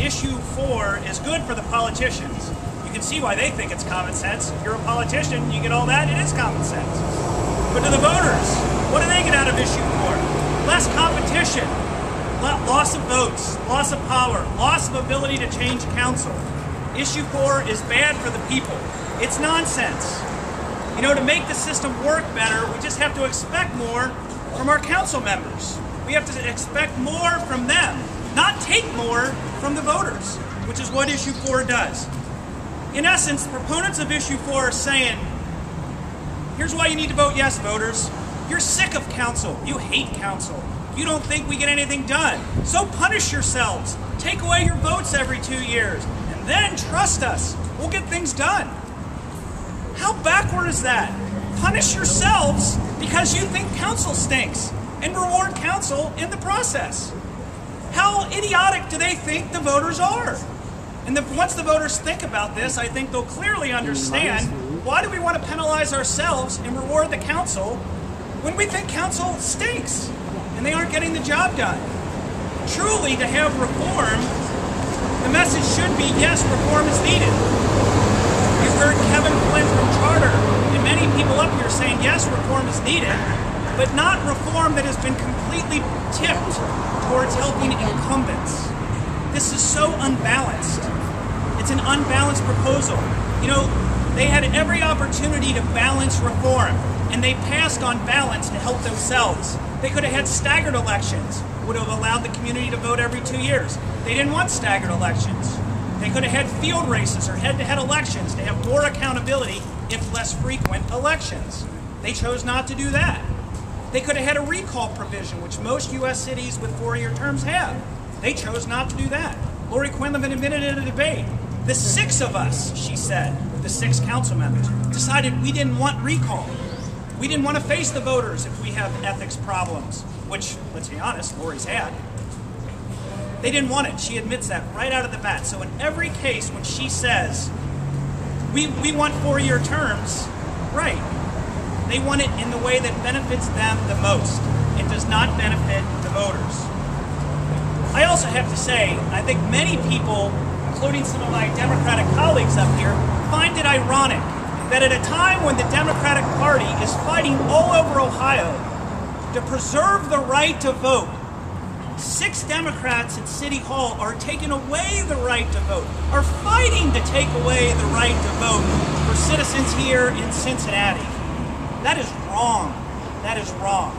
issue 4 is good for the politicians. You can see why they think it's common sense. If you're a politician, you get all that, it is common sense. But to the voters, what do they get out of issue 4? Less competition, loss of votes, loss of power, loss of ability to change council. Issue 4 is bad for the people. It's nonsense. You know, to make the system work better, we just have to expect more from our council members. We have to expect more from them, not take more from the voters, which is what issue 4 does. In essence, the proponents of issue 4 are saying, here's why you need to vote yes, voters. You're sick of council. You hate council. You don't think we get anything done. So punish yourselves. Take away your votes every 2 years. And then trust us. We'll get things done. How backward is that? Punish yourselves because you think council stinks and reward council in the process. How idiotic do they think the voters are? And once the voters think about this, I think they'll clearly understand why do we want to penalize ourselves and reward the council when we think council stinks and they aren't getting the job done. Truly, to have reform, the message should be, yes, reform is needed. You've heard Kevin Flynn from Charter and many people up here saying, yes, reform is needed, but not reform that has been completely tipped towards helping incumbents. This is so unbalanced. It's an unbalanced proposal. You know, they had every opportunity to balance reform, and they passed on balance to help themselves. They could have had staggered elections, would have allowed the community to vote every 2 years. They didn't want staggered elections. They could have had field races or head-to-head elections to have more accountability if less frequent elections. They chose not to do that. They could have had a recall provision, which most U.S. cities with 4-year terms have. They chose not to do that. Lori Quinlivan admitted in a debate. The 6 of us, she said, the 6 council members, decided we didn't want recall. We didn't want to face the voters if we have ethics problems, which, let's be honest, Lori's had. They didn't want it. She admits that right out of the bat. So in every case when she says, we want 4-year terms, right, they want it in the way that benefits them the most. It does not benefit the voters. I also have to say, I think many people, including some of my Democratic colleagues up here, find it ironic that at a time when the Democratic Party is fighting all over Ohio to preserve the right to vote, 6 Democrats at City Hall are taking away the right to vote, are fighting to take away the right to vote for citizens here in Cincinnati. That is wrong. That is wrong.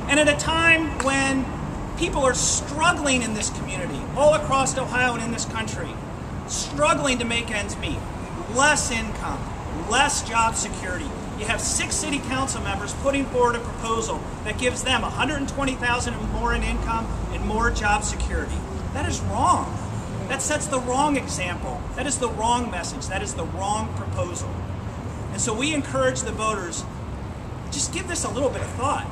And at a time when people are struggling in this community, all across Ohio and in this country, struggling to make ends meet, less income, less job security. You have 6 city council members putting forward a proposal that gives them $120,000 more in income and more job security. That is wrong. That sets the wrong example. That is the wrong message. That is the wrong proposal. And so we encourage the voters, just give this a little bit of thought.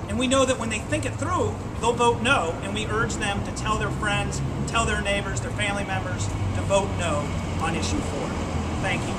And we know that when they think it through, they'll vote no, and we urge them to tell their friends, tell their neighbors, their family members to vote no on issue 4. Thank you.